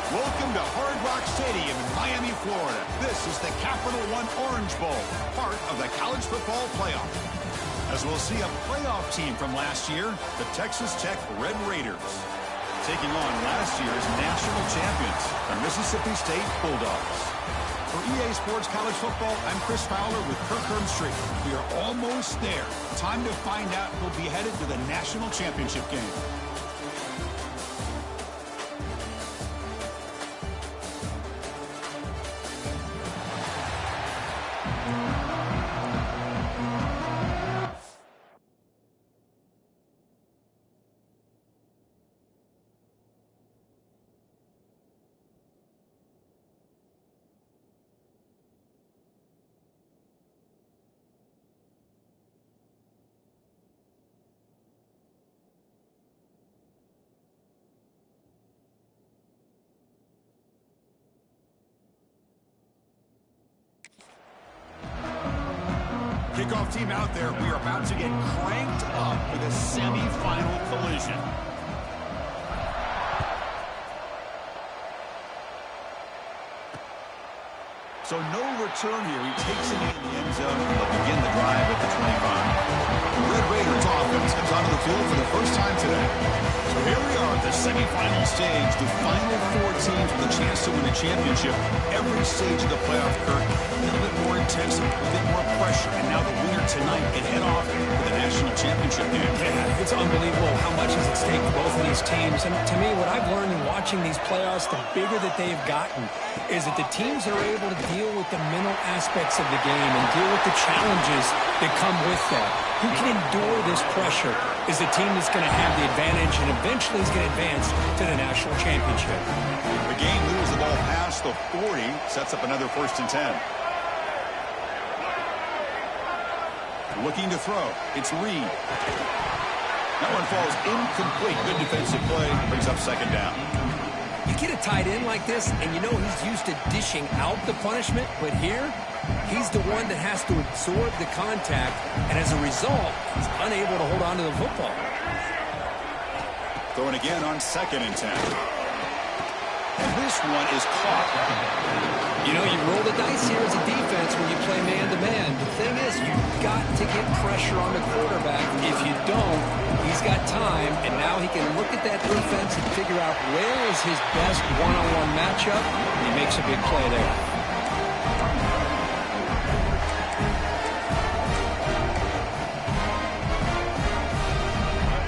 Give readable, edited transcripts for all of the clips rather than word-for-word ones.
Welcome to Hard Rock Stadium in Miami, Florida. This is the Capital One Orange Bowl, part of the college football playoff. As we'll see a playoff team from last year, the Texas Tech Red Raiders, taking on last year's national champions, the Mississippi State Bulldogs. For EA Sports College Football, I'm Chris Fowler with Kirk Herbstreit. We are almost there. Time to find out who'll be headed to the national championship game. Kickoff team out there. We are about to get cranked up for the semifinal collision. So no return here. He takes it in the end zone and will begin the drive at the 25. The Red Raiders offense comes onto the field for the first time today. So here we are at the semifinal stage. The final four teams with a chance to win a championship. Every stage of the playoff, Kirk, a little bit more intense, a bit more pressure. And now the winner tonight can head off to the national championship game. Yeah, it's unbelievable how much is at stake for both of these teams. And to me, what I've learned in watching these playoffs, the bigger that they've gotten, is that the teams that are able to deal with the mental aspects of the game and deal with the challenges that come with that. Who can endure this pressure is the team that's going to have the advantage and eventually is going to advance to the national championship. The game moves the ball past the 40, sets up another 1st and 10. Looking to throw. It's Reed. That one falls incomplete. Good defensive play. Brings up 2nd down. You get a tight end like this, and you know he's used to dishing out the punishment, but here, he's the one that has to absorb the contact, and as a result, he's unable to hold on to the football. Throwing again on 2nd and 10. And this one is caught. You know, you roll the dice here as a defense when you play man-to-man. The thing is, you've got to get pressure on the quarterback. If you don't, he's got time, and now he can look at that defense and figure out where is his best one-on-one matchup, and he makes a big play there.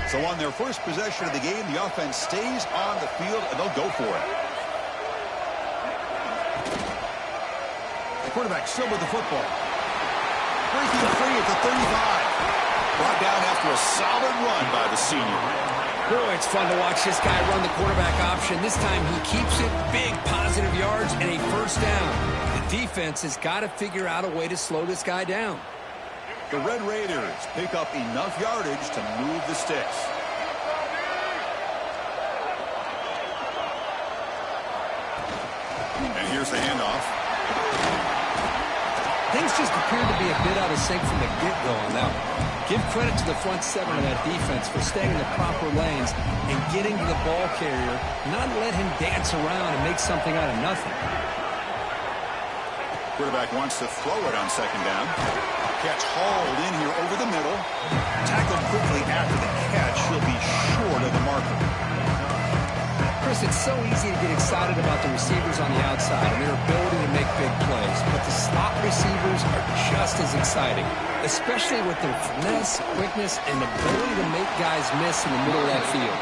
So on their first possession of the game, the offense stays on the field, and they'll go for it. The quarterback still with the football. Breaking free at the 35. Brought down after a solid run by the senior. Boy, it's fun to watch this guy run the quarterback option. This time he keeps it, big positive yards, and a 1st down. The defense has got to figure out a way to slow this guy down. The Red Raiders pick up enough yardage to move the sticks. And here's the handoff. Things just appear to be a bit out of sync from the get-go on that one. Give credit to the front 7 of that defense for staying in the proper lanes and getting to the ball carrier, not let him dance around and make something out of nothing. Quarterback wants to throw it on 2nd down. Catch hauled in here over the middle. Tackled quickly after the catch. He'll be short of the marker. Chris, it's so easy to get excited about the receivers on the outside and their ability to make big plays, but the slot receivers are just as exciting, especially with their finesse, quickness, and ability to make guys miss in the middle of that field.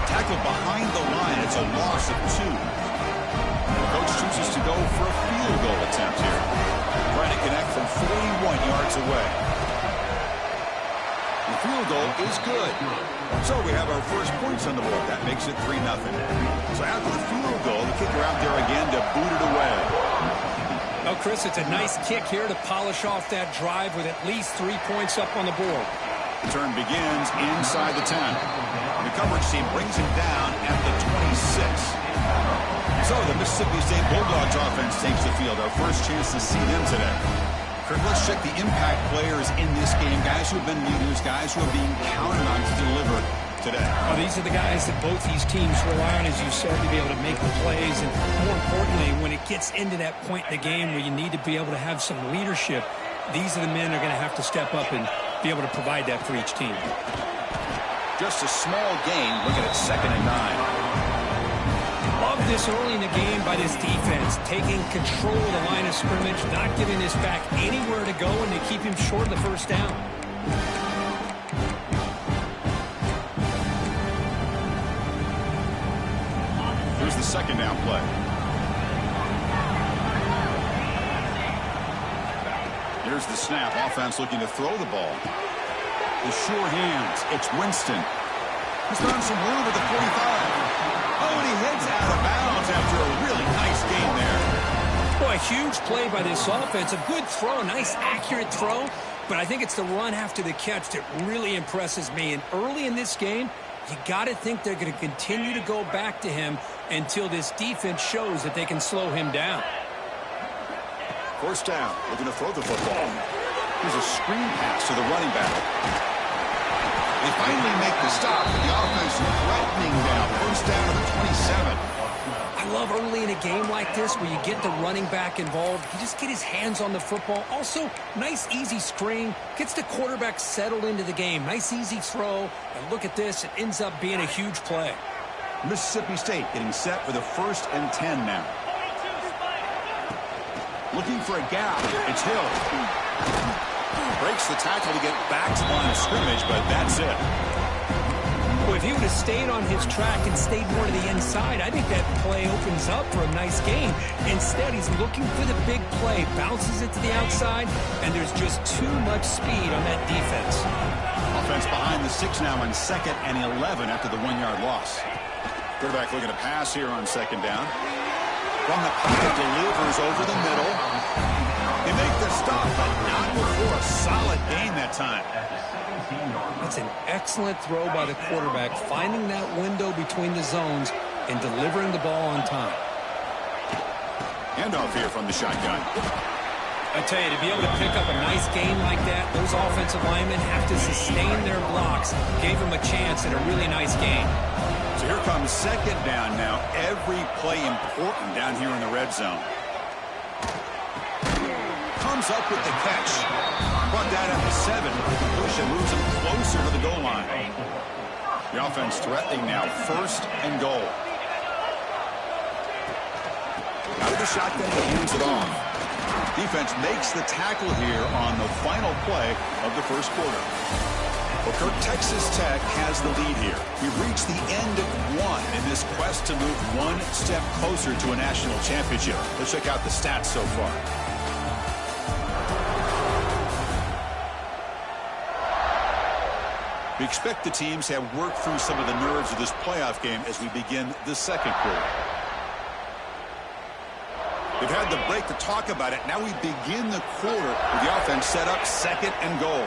Tackled behind the line. It's a loss of 2. The coach chooses to go for a field goal attempt here. Trying to connect from 41 yards away. The field goal is good. So we have our first points on the board. That makes it 3-0. So after the field goal, the kicker out there again to boot it away. Well, Chris, it's a nice kick here to polish off that drive with at least 3 points up on the board. The turn begins inside the 10. The coverage team brings him down at the 26. So the Mississippi State Bulldogs offense takes the field. Our first chance to see them today. Kirk, let's check the impact players in this game. Guys who have been leaders, guys who are being counted on to deliver. today. Well, these are the guys that both these teams rely on, as you said, to be able to make the plays. And more importantly, when it gets into that point in the game where you need to be able to have some leadership, these are the men that are going to have to step up and be able to provide that for each team. Just a small gain, looking at 2nd and 9. Love this early in the game by this defense, taking control of the line of scrimmage, not giving this back anywhere to go, and they keep him short of the first down. Here's the 2nd down play. Here's the snap. Offense looking to throw the ball. The sure hands. It's Winston. He's found some room at the 45. Oh, and he heads out of bounds after a really nice gain there. Boy, a huge play by this offense. A good throw, nice accurate throw. But I think it's the run after the catch that really impresses me. And early in this game, you got to think they're going to continue to go back to him until this defense shows that they can slow him down. First down, looking to throw the football. Here's a screen pass to the running back. They finally make the stop, but the offense threatening now. First down to the 27. I love early in a game like this where you get the running back involved. You just get his hands on the football. Also, nice, easy screen. Gets the quarterback settled into the game. Nice, easy throw. And look at this. It ends up being a huge play. Mississippi State getting set for the 1st and 10 now. Looking for a gap. It's Hill. Breaks the tackle to get back to the line of scrimmage, but that's it. Well, if he would have stayed on his track and stayed more to the inside, I think that play opens up for a nice gain. Instead, he's looking for the big play, bounces it to the outside, and there's just too much speed on that defense. Offense behind the 6 now on 2nd and 11 after the 1-yard loss. Quarterback looking to pass here on 2nd down. From the pocket, delivers over the middle. They make the stop, but not before a solid gain that time. That's an excellent throw by the quarterback, finding that window between the zones and delivering the ball on time. Handoff here from the shotgun. I tell you, to be able to pick up a nice gain like that, those offensive linemen have to sustain their blocks. Gave him a chance at a really nice gain. So here comes 2nd down now. Every play important down here in the red zone. Comes up with the catch. Brought down at the 7. Completion moves him closer to the goal line. The offense threatening now. 1st and goal. Out of the shotgun, he hands it off. Defense makes the tackle here on the final play of the 1st quarter. Well, Kirk, Texas Tech has the lead here. We've reached the end of 1 in this quest to move 1 step closer to a national championship. Let's check out the stats so far. We expect the teams to have worked through some of the nerves of this playoff game as we begin the 2nd quarter. They've had the break to talk about it. Now we begin the quarter with the offense set up 2nd and goal.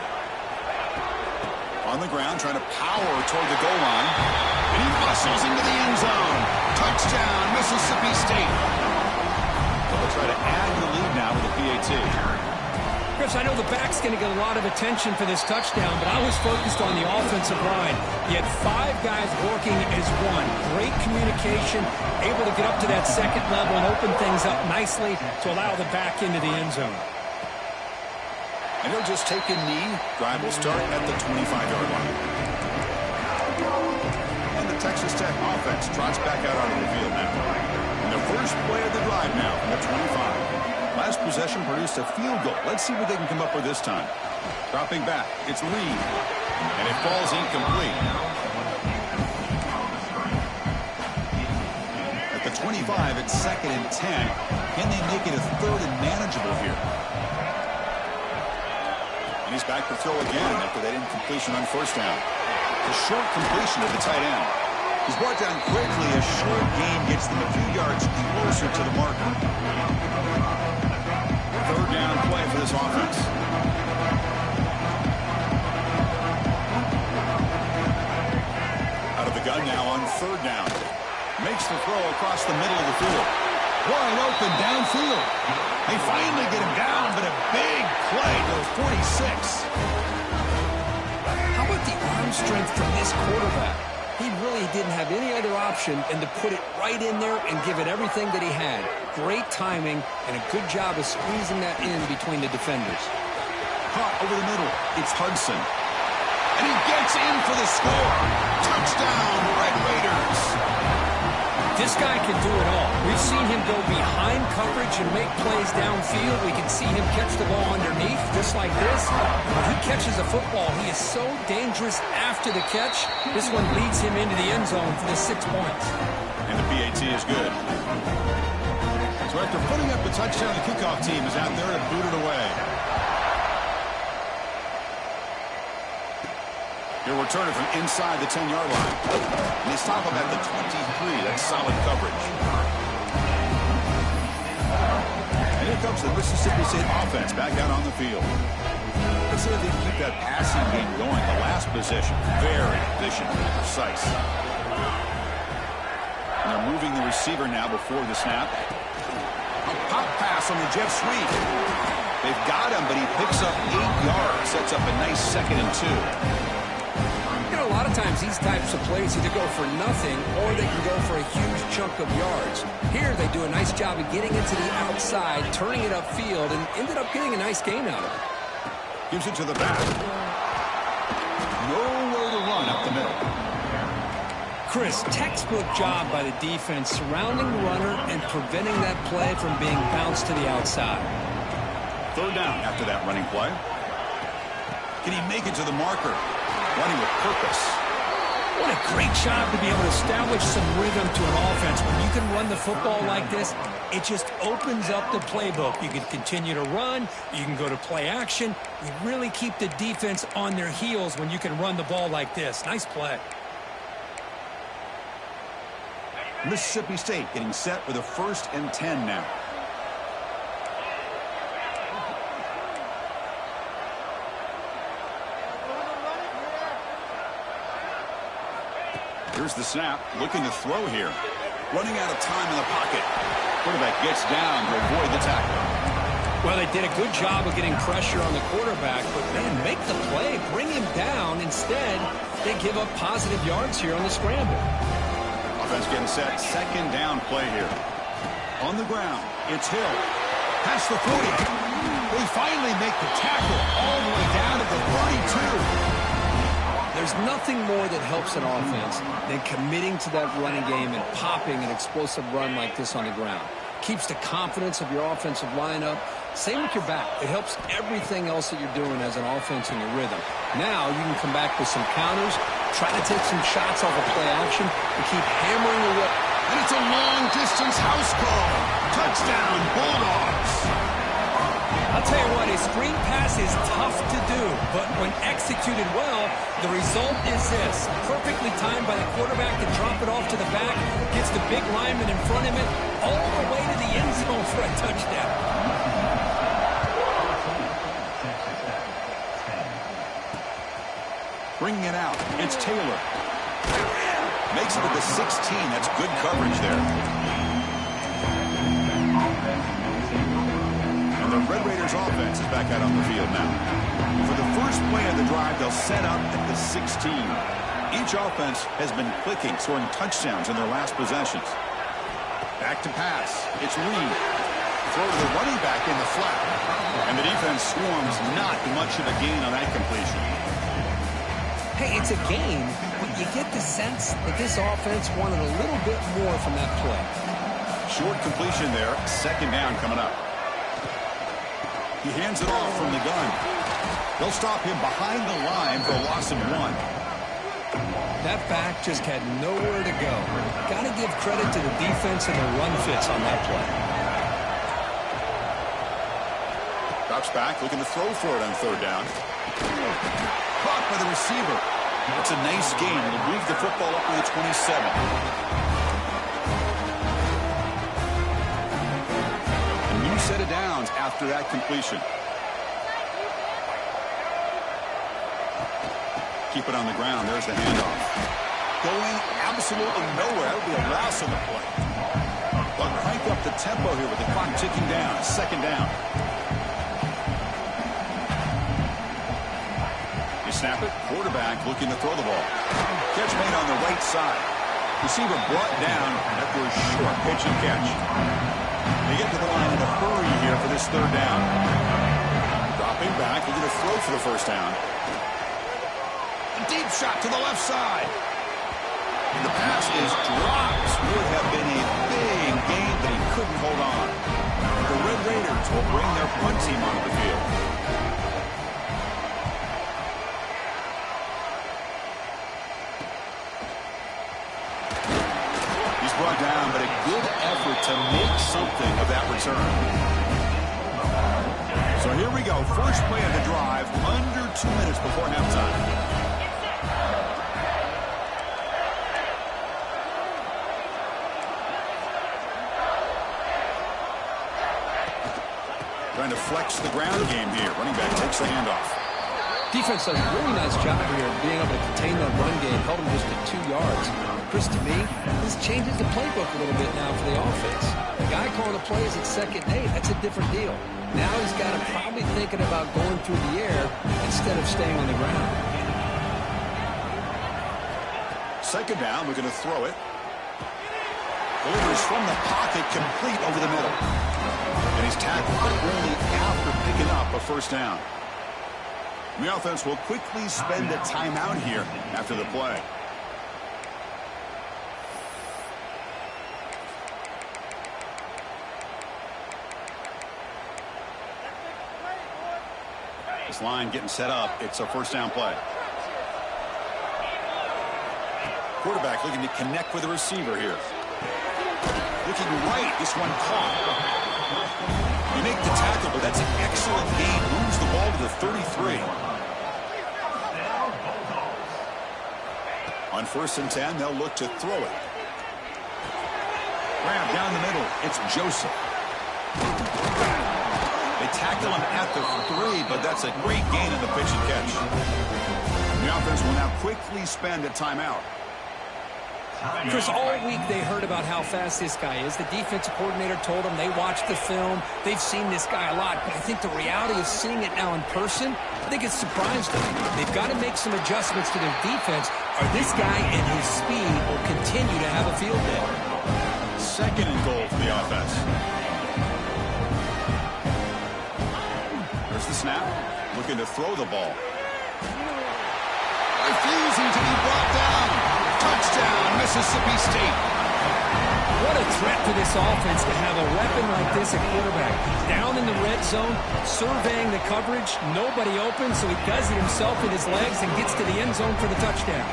On the ground, trying to power toward the goal line. And he muscles into the end zone. Touchdown, Mississippi State. They'll try to add the lead now with a PAT. Chris, I know the back's going to get a lot of attention for this touchdown, but I was focused on the offensive line. You had 5 guys working as one. Great communication, able to get up to that 2nd level and open things up nicely to allow the back into the end zone. And he'll just take a knee. Drive will start at the 25-yard line. And the Texas Tech offense trots back out onto the field now. And the first play of the drive now from the 25. Last possession produced a field goal. Let's see what they can come up with this time. Dropping back, it's Reed. And it falls incomplete. At the 25, it's 2nd and 10. Can they make it a 3rd and manageable here? And he's back to throw again after that incompletion on 1st down. A short completion to the tight end. He's brought down quickly. A short gain gets them a few yards closer to the marker. 3rd down play for this offense. Out of the gun now on 3rd down. Makes the throw across the middle of the field. Wide open downfield. They finally get him down, but a big play to 46. How about the arm strength from this quarterback. He really didn't have any other option than to put it right in there and give it everything that he had. Great timing and a good job of squeezing that in between the defenders. Caught over the middle. It's Hudson. And he gets in for the score. Touchdown, Red Raiders. This guy can do it all. We've seen him go behind coverage and make plays downfield. We can see him catch the ball underneath, just like this. When he catches a football, he is so dangerous after the catch. This one leads him into the end zone for the 6 points. And the PAT is good. So after putting up the touchdown, the kickoff team is out there to boot it away. He'll return it from inside the 10-yard line. And he's tackled at the 23. That's solid coverage. And here comes the Mississippi State offense back out on the field. Let's see if they can keep that passing game going. The last possession, very efficient and precise. And they're moving the receiver now before the snap. A pop pass on the jet sweep. They've got him, but he picks up 8 yards. Sets up a nice 2nd and 2. A lot of times these types of plays either go for nothing or they can go for a huge chunk of yards. Here they do a nice job of getting it to the outside, turning it upfield, and ended up getting a nice gain out of it. Gives it to the back. Nowhere to run up the middle. Chris, textbook job by the defense surrounding the runner and preventing that play from being bounced to the outside. 3rd down after that running play. Can he make it to the marker? Running with purpose. What a great job to be able to establish some rhythm to an offense. When you can run the football like this, it just opens up the playbook. You can continue to run. You can go to play action. You really keep the defense on their heels when you can run the ball like this. Nice play. Mississippi State getting set for the 1st and 10 now. Here's the snap, looking to throw here. Running out of time in the pocket. Quarterback gets down to avoid the tackle. Well, they did a good job of getting pressure on the quarterback, but man, make the play, bring him down. Instead, they give up positive yards here on the scramble. Offense getting set, 2nd down play here. On the ground, it's Hill. Past the 40. They finally make the tackle all the way down to the 32. There's nothing more that helps an offense than committing to that running game and popping an explosive run like this on the ground. Keeps the confidence of your offensive lineup. Same with your back. It helps everything else that you're doing as an offense in your rhythm. Now you can come back with some counters, try to take some shots off of play action, and keep hammering away. And it's a long-distance house call. Touchdown, Bulldogs. I'll tell you what, a screen pass is tough to do, but when executed well, the result is this. Perfectly timed by the quarterback to drop it off to the back, gets the big lineman in front of him, all the way to the end zone for a touchdown. Bringing it out, it's Taylor. Makes it to the 16, that's good coverage there. The Red Raiders offense is back out on the field now. For the first play of the drive, they'll set up at the 16. Each offense has been clicking, scoring touchdowns in their last possessions. Back to pass. It's Reed. Throw to the running back in the flat. And the defense swarms, not much of a gain on that completion. Hey, it's a gain, but you get the sense that this offense wanted a little bit more from that play. Short completion there. 2nd down coming up. He hands it off from the gun. They'll stop him behind the line for a loss of 1. That back just had nowhere to go. Got to give credit to the defense and the run fits on that play. Drops back, looking to throw for it on 3rd down. Caught by the receiver. It's a nice gain. It'll move the football up to the 27. Set of downs after that completion. Keep it on the ground. There's the handoff. Going absolutely nowhere. That would be a loss on the play. But crank up the tempo here with the clock ticking down. 2nd down. You snap it. Quarterback looking to throw the ball. Catch made on the right side. Receiver brought down after a short pitch and catch. They get to the line in a hurry here for this third down. Dropping back, looking to throw for the first down. A deep shot to the left side. And the pass is dropped. Would have been a big gain, but he couldn't hold on. The Red Raiders will bring their punt team onto the field. He's brought down, but a good effort to make something of that return. So here we go. First play of the drive, under 2 minutes before halftime. Trying to flex the ground game here. Running back takes the handoff. Defense does a really nice job here of being able to contain that run game, held him just to 2 yards. Chris, to me, this changes the playbook a little bit now for the offense. The guy calling the plays at second and 8, that's a different deal. Now he's got to probably thinking about going through the air instead of staying on the ground. Second down, we're going to throw it. Delivers from the pocket, complete over the middle. And he's tackled only after picking up a first down. The offense will quickly spend a timeout here after the play. This line getting set up. It's a first down play. Quarterback looking to connect with the receiver here. Looking right, this one caught. You make the tackle, but that's an excellent gain. Moves the ball to the 33. On 1st and 10, they'll look to throw it. Grab down the middle. It's Joseph. They tackle him at the 3, but that's a great gain in the pitch and catch. The offense will now quickly spend a timeout. Chris, all week they heard about how fast this guy is. The defensive coordinator told them they watched the film. They've seen this guy a lot. But I think the reality of seeing it now in person, I think it's surprised them. They've got to make some adjustments to their defense, or this guy and his speed will continue to have a field day. Second and goal for the offense. There's the snap. Looking to throw the ball. Refusing to be brought down. Touchdown, Mississippi State. What a threat for this offense to have a weapon like this at quarterback. Down in the red zone, surveying the coverage, nobody open, so he does it himself with his legs and gets to the end zone for the touchdown.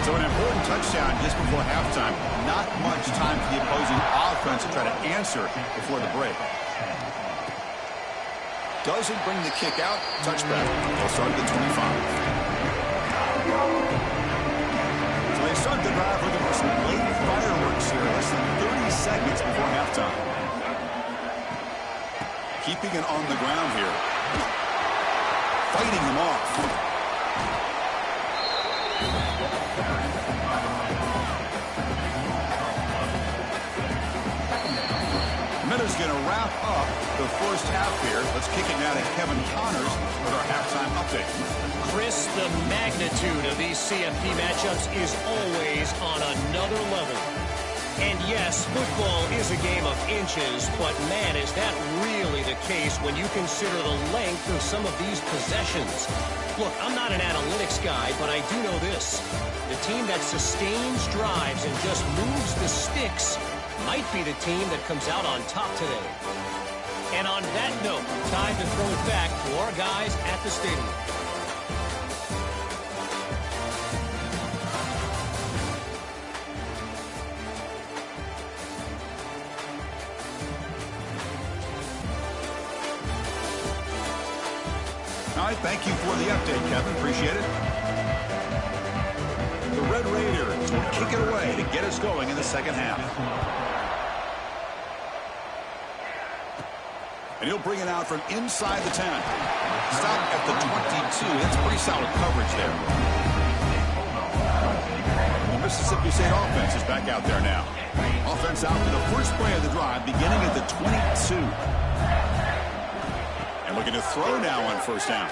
So an important touchdown just before halftime. Not much time for the opposing offense to try to answer before the break. Doesn't bring the kick out. Touchback. They'll start at the 25. They start the drive looking for some late fireworks here. Less than 30 seconds before halftime. Keeping it on the ground here. Fighting them off. Minute's going to wrap up the first half here. Let's kick it now to Kevin Connors with our halftime update. Chris, the magnitude of these CFP matchups is always on another level. And yes, football is a game of inches, but man, is that really the case when you consider the length of some of these possessions. Look, I'm not an analytics guy, but I do know this. The team that sustains drives and just moves the sticks might be the team that comes out on top today. And on that note, time to throw it back to our guys at the stadium. All right, thank you for the update, Kevin. Appreciate it. The Red Raiders will kick it away to get us going in the second half. And he'll bring it out from inside the 10. Stop at the 22. That's pretty solid coverage there. The Mississippi State offense is back out there now. Offense out for the first play of the drive, beginning at the 22. And looking to throw now on first down.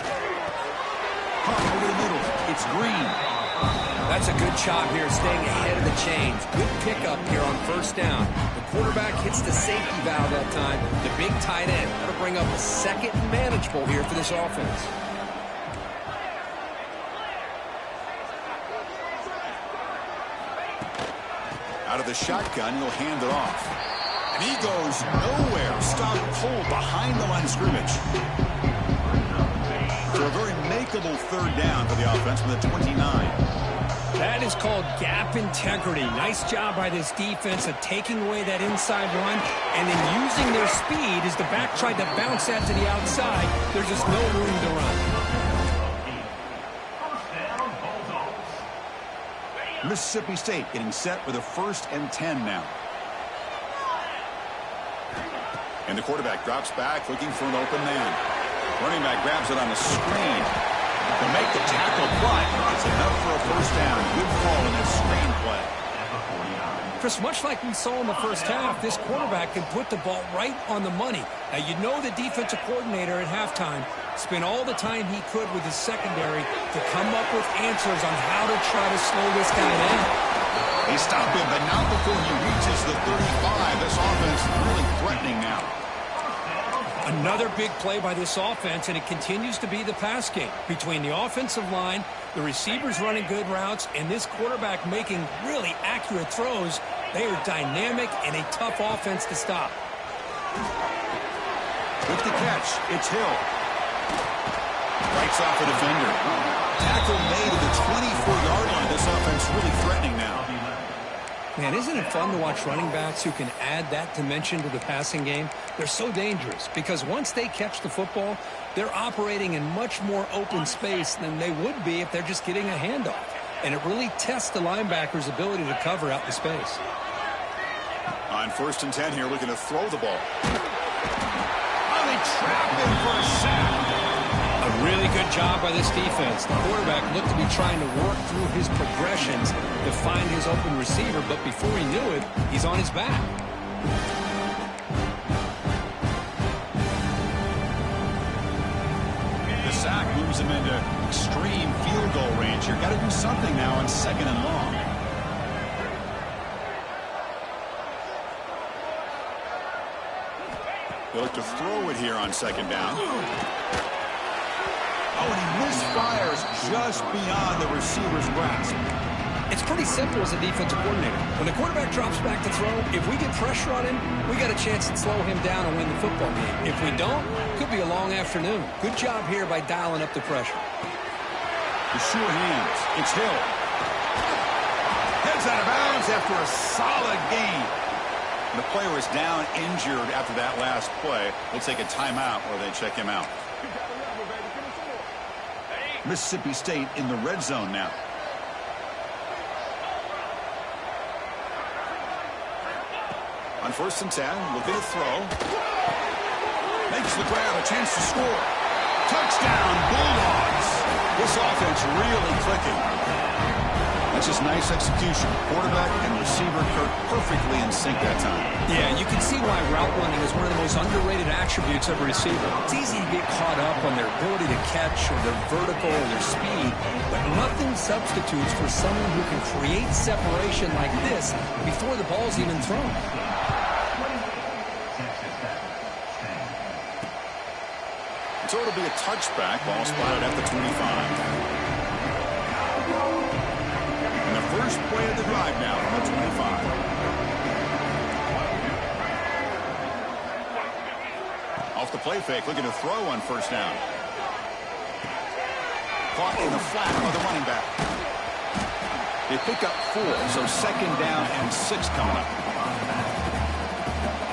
Caught over the middle. It's Green. That's a good job here, staying ahead of the chains. Good pickup here on first down. The quarterback hits the safety valve that time. The big tight end. That'll bring up a second and manageable here for this offense. Out of the shotgun, he'll hand it off. And he goes nowhere. Stop pulled behind the line of scrimmage. So a very makeable third down for the offense with a 29. That is called gap integrity. Nice job by this defense of taking away that inside run and then using their speed as the back tried to bounce that to the outside. There's just no room to run. Mississippi State getting set with a 1st and 10 now. And the quarterback drops back looking for an open man. Running back grabs it on the screen to make the tackle, but it's enough for a first down. Good call in this screen play. Chris, much like we saw in the first half, this quarterback can put the ball right on the money. Now, you know the defensive coordinator at halftime spent all the time he could with his secondary to come up with answers on how to try to slow this guy down. They stop him, but not before he reaches the 35. This offense really threatening now. Another big play by this offense, and it continues to be the pass game. Between the offensive line, the receivers running good routes, and this quarterback making really accurate throws, they are dynamic and a tough offense to stop. With the catch, it's Hill. Breaks off the defender. Tackle made at the 24-yard line. This offense really threatening now. Man, isn't it fun to watch running backs who can add that dimension to the passing game? They're so dangerous because once they catch the football, they're operating in much more open space than they would be if they're just getting a handoff. And it really tests the linebacker's ability to cover out the space. On 1st and 10 here, looking to throw the ball. Oh, they trap him for a sack. A really good job by this defense. The quarterback looked to be trying to work through his progressions to find his open receiver, but before he knew it, he's on his back. The sack moves him into extreme field goal range here. Got to do something now on 2nd and long. They look to throw it here on 2nd down. Oh, and he misfires just beyond the receiver's grasp. It's pretty simple as a defensive coordinator. When the quarterback drops back to throw, if we get pressure on him, we got a chance to slow him down and win the football game. If we don't, could be a long afternoon. Good job here by dialing up the pressure. The sure hands. It's Hill. Heads out of bounds after a solid gain. The player is down injured after that last play. We'll take a timeout where they check him out. Mississippi State in the red zone now. On 1st and 10, looking to throw. Makes the grab, a chance to score. Touchdown, Bulldogs. This offense really clicking. That's just nice execution. Quarterback and receiver perfectly in sync that time. Yeah, you can see why route running is one of the most underrated attributes of a receiver. It's easy to get caught up on their ability to catch or their vertical or their speed, but nothing substitutes for someone who can create separation like this before the ball's even thrown. So it'll be a touchback. Ball spotted at the 25. And the first play of the drive now from the 25. Off the play fake, looking to throw on 1st down. Caught in the flat by the running back. They pick up 4, so 2nd down and 6 coming up.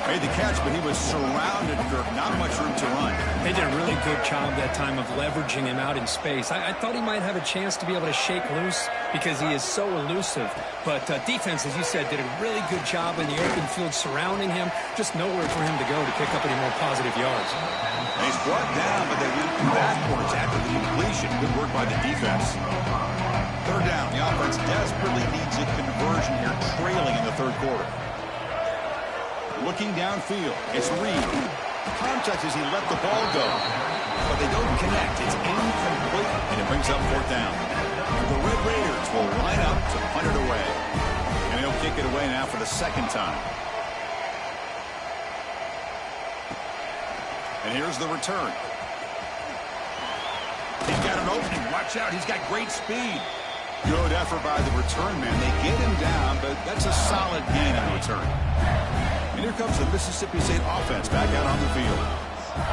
Made the catch, but he was surrounded for not much room to run. They did a really good job that time of leveraging him out in space. I thought he might have a chance to be able to shake loose because he is so elusive. But defense, as you said, did a really good job in the open field surrounding him. Just nowhere for him to go to pick up any more positive yards. And he's brought down, but they went backwards after the completion. Good work by the defense. 3rd down. The offense desperately needs a conversion here, trailing in the 3rd quarter. Looking downfield, it's Reed. Contact as he let the ball go. But they don't connect. It's incomplete, and it brings up fourth down. The Red Raiders will line up to punt it away. And he'll kick it away now for the second time. And here's the return. He's got an opening. Watch out. He's got great speed. Good effort by the return man. They get him down, but that's a solid gain on the return. And here comes the Mississippi State offense back out on the field.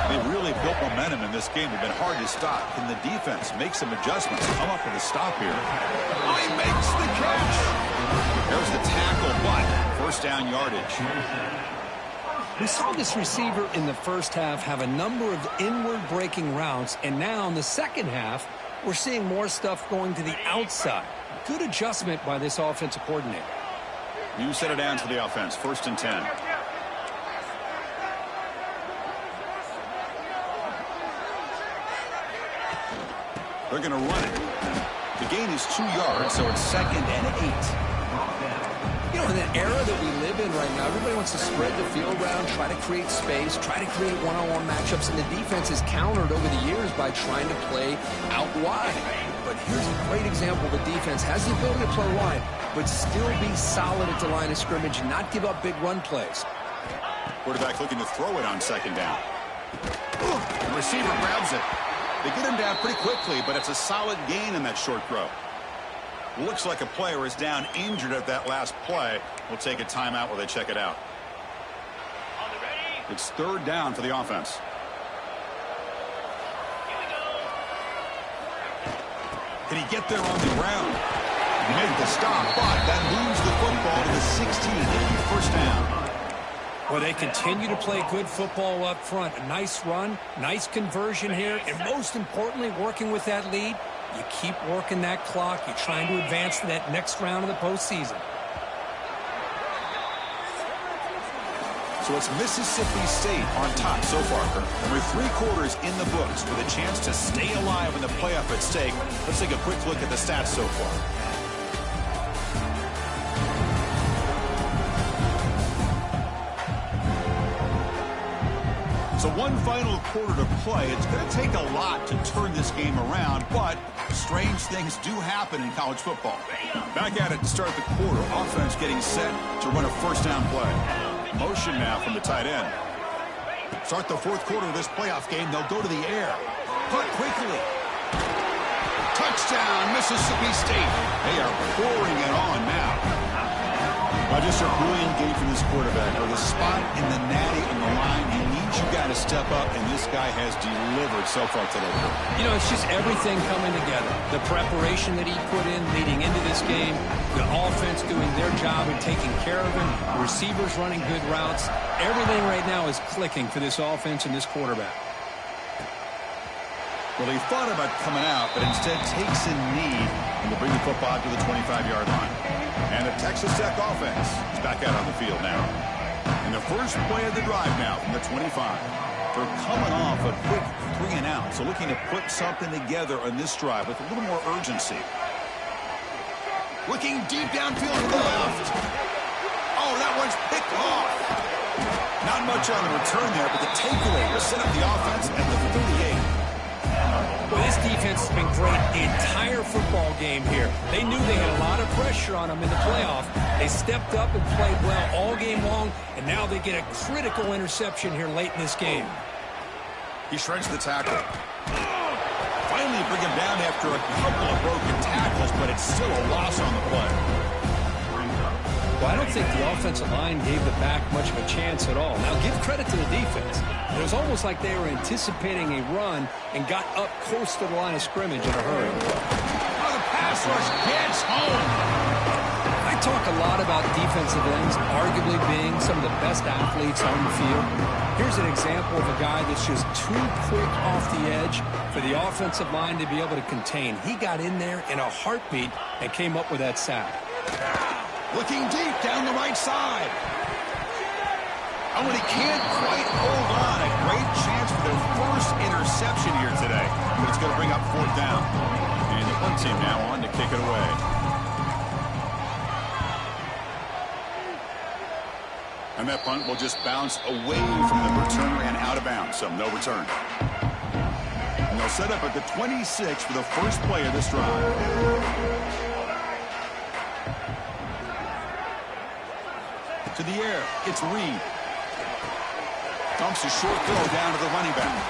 They really built momentum in this game. They've been hard to stop. Can the defense make some adjustments? Come up with a stop here. Oh, he makes the catch. There's the tackle, but first down yardage. We saw this receiver in the first half have a number of inward breaking routes, and now in the second half, we're seeing more stuff going to the outside. Good adjustment by this offensive coordinator. You set it down to the offense. 1st and 10. They're going to run it. The gain is 2 yards, so it's 2nd and 8. You know, in the era that we live in right now, everybody wants to spread the field around, try to create space, try to create one-on-one matchups, and the defense is countered over the years by trying to play out wide. But here's a great example of a defense has the ability to play wide, but still be solid at the line of scrimmage and not give up big run plays. Quarterback looking to throw it on 2nd down. The receiver grabs it. They get him down pretty quickly, but it's a solid gain in that short throw. Looks like a player is down injured at that last play. We'll take a timeout while they check it out. It's 3rd down for the offense. Can he get there on the ground? He made the stop, but that moves the football to the 16, first down. Well, they continue to play good football up front. A nice run, nice conversion here, and most importantly, working with that lead. You keep working that clock. You're trying to advance to that next round of the postseason. So it's Mississippi State on top so far. With 3 quarters in the books with a chance to stay alive in the playoff at stake. Let's take a quick look at the stats so far. So one final quarter to play. It's going to take a lot to turn this game around, but strange things do happen in college football. Back at it to start the quarter. Offense getting set to run a first down play. Motion now from the tight end. Start the 4th quarter of this playoff game. They'll go to the air. Punt quickly. Touchdown, Mississippi State. They are pouring it on now. Just a brilliant game from this quarterback. Or the spot in the natty on the line. He needs you guys to step up, and this guy has delivered so far today. You know, it's just everything coming together. The preparation that he put in leading into this game, the offense doing their job and taking care of him, the receivers running good routes. Everything right now is clicking for this offense and this quarterback. Well, he thought about coming out, but instead takes a knee and will bring the football to the 25-yard line. And the Texas Tech offense is back out on the field now. And the first play of the drive now from the 25. They're coming off a quick 3-and-out, so looking to put something together on this drive with a little more urgency. Looking deep downfield to the left. Oh, that one's picked off. Not much on the return there, but the takeaway will set up the offense at the 38. Well, this defense has been great the entire football game here. They knew they had a lot of pressure on them in the playoff. They stepped up and played well all game long, and now they get a critical interception here late in this game. He shreds the tackle. Finally bring him down after a couple of broken tackles, but it's still a loss on the play. Well, I don't think the offensive line gave the back much of a chance at all. Now, give credit to the defense. It was almost like they were anticipating a run and got up close to the line of scrimmage in a hurry. Oh, the pass rush gets home. I talk a lot about defensive ends arguably being some of the best athletes on the field. Here's an example of a guy that's just too quick off the edge for the offensive line to be able to contain. He got in there in a heartbeat and came up with that sack. Looking deep down the right side. Oh, and he can't quite hold on. A great chance for their first interception here today. But it's going to bring up 4th down. And the punt team now on to kick it away. And that punt will just bounce away from the returner and out of bounds, so no return. And they'll set up at the 26 for the first play of this drive. To the air, it's Reed. Dumps a short throw down to the running back.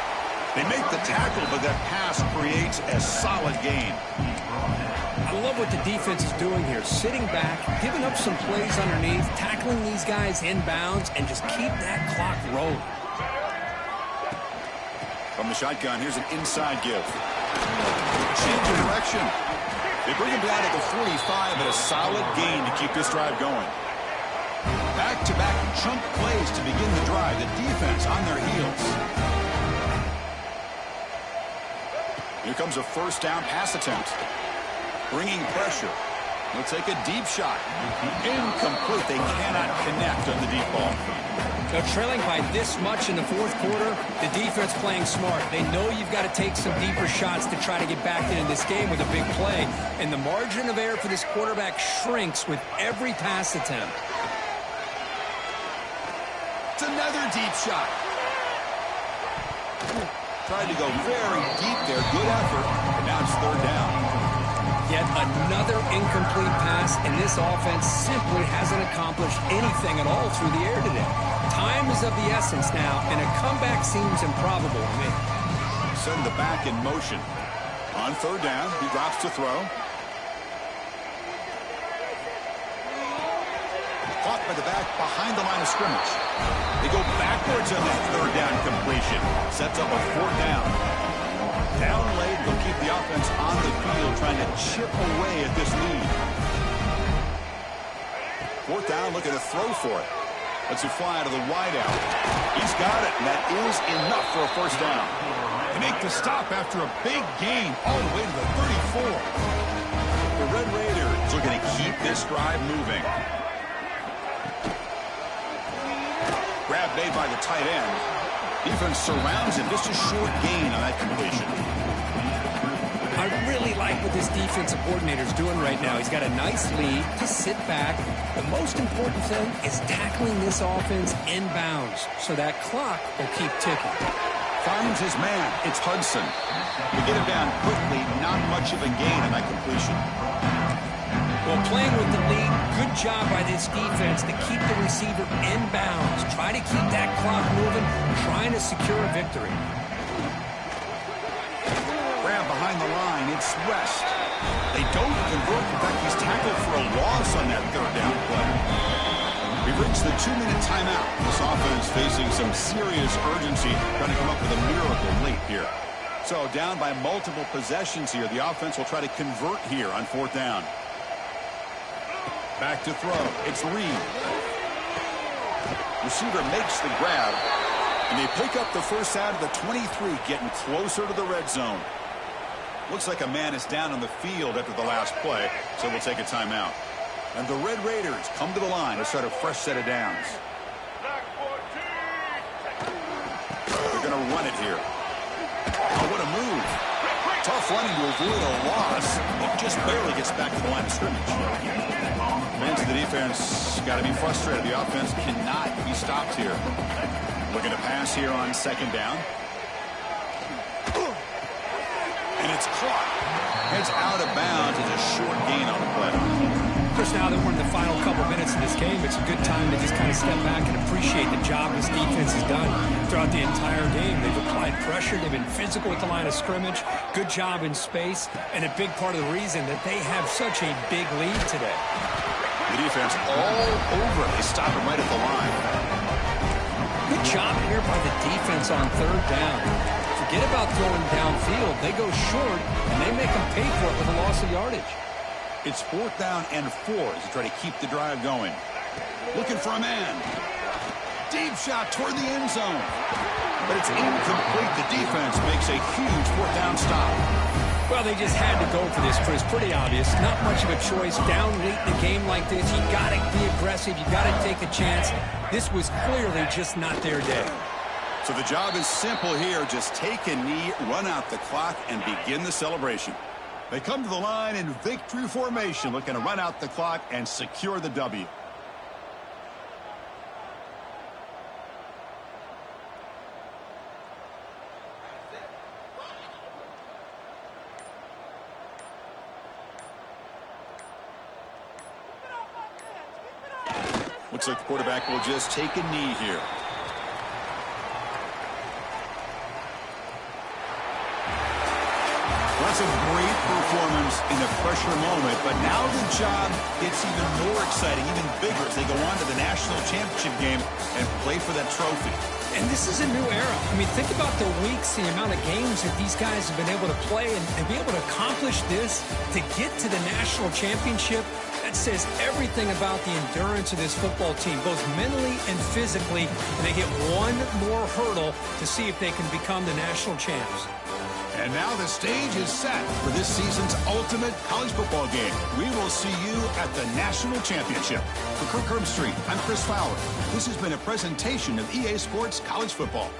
They make the tackle, but that pass creates a solid gain. I love what the defense is doing here. Sitting back, giving up some plays underneath, tackling these guys inbounds, and just keep that clock rolling. From the shotgun, here's an inside give. Change of direction. They bring him down to the 45, but a solid gain to keep this drive going. Back-to-back chunk plays to begin the drive. The defense on their heels. Here comes a first down pass attempt. Bringing pressure. They'll take a deep shot. Incomplete. They cannot connect on the deep ball. They're trailing by this much in the fourth quarter. The defense playing smart. They know you've got to take some deeper shots to try to get back into this game with a big play. And the margin of error for this quarterback shrinks with every pass attempt. It's another deep shot. Tried to go very deep there. Good effort. But now it's third down. Yet another incomplete pass, and this offense simply hasn't accomplished anything at all through the air today. Time is of the essence now, and a comeback seems improbable to me. Send the back in motion. On third down, he drops to throw. Caught by the back behind the line of scrimmage. They go backwards on that third down completion. Sets up a fourth down. Down late, they'll keep the offense on the field, trying to chip away at this lead. Fourth down, looking to throw for it. Lets it fly out of the wideout. He's got it, and that is enough for a first down. They make the stop after a big gain all the way to the 34. The Red Raiders are going to keep this drive moving. Grab made by the tight end. Defense surrounds him. Just a short gain on that completion. I really like what this defensive coordinator is doing right now. He's got a nice lead to sit back. The most important thing is tackling this offense inbounds so that clock will keep ticking. Finds his man. It's Hudson. They get him down quickly. Not much of a gain on that completion. Well, playing with the lead, good job by this defense to keep the receiver inbounds. Try to keep that clock moving, trying to secure a victory. Grab behind the line. It's West. They don't convert. In fact, he's tackled for a loss on that third down play. We've reached the 2-minute timeout. This offense facing some serious urgency, trying to come up with a miracle late here. So down by multiple possessions here. The offense will try to convert here on fourth down. Back to throw. It's Reed. Receiver makes the grab. And they pick up the first out of the 23, getting closer to the red zone. Looks like a man is down on the field after the last play, so we'll take a timeout. And the Red Raiders come to the line to start a fresh set of downs. They're going to run it here. Oh, what a move. Tough running to avoid a loss. It just barely gets back to the line of scrimmage. Fans of the defense got to be frustrated. The offense cannot be stopped here. Looking to pass here on second down. And it's caught. It's out of bounds. It's a short gain on the play. Chris, now that we're in the final couple minutes of this game, it's a good time to just kind of step back and appreciate the job this defense has done throughout the entire game. They've applied pressure. They've been physical at the line of scrimmage. Good job in space. And a big part of the reason that they have such a big lead today. The defense all over it. They stop it right at the line. Good job here by the defense on third down. Forget about throwing downfield. They go short, and they make them pay for it with a loss of yardage. It's fourth down and 4 as they try to keep the drive going. Looking for a man. Deep shot toward the end zone. But it's incomplete. The defense makes a huge fourth down stop. Well, they just had to go for this, Chris. Pretty obvious. Not much of a choice. Down late in a game like this, you got to be aggressive. You got to take a chance. This was clearly just not their day. So the job is simple here. Just take a knee, run out the clock, and begin the celebration. They come to the line in victory formation, looking to run out the clock and secure the W. Looks like the quarterback will just take a knee here. That's a great performance in a pressure moment, but now the job gets even more exciting, even bigger as they go on to the national championship game and play for that trophy. And this is a new era. I mean, think about the weeks, the amount of games that these guys have been able to play and be able to accomplish this, to get to the national championship. That says everything about the endurance of this football team, both mentally and physically. And they get one more hurdle to see if they can become the national champs. And now the stage is set for this season's ultimate college football game. We will see you at the national championship. For Kirk Street, I'm Chris Fowler. This has been a presentation of EA Sports College Football.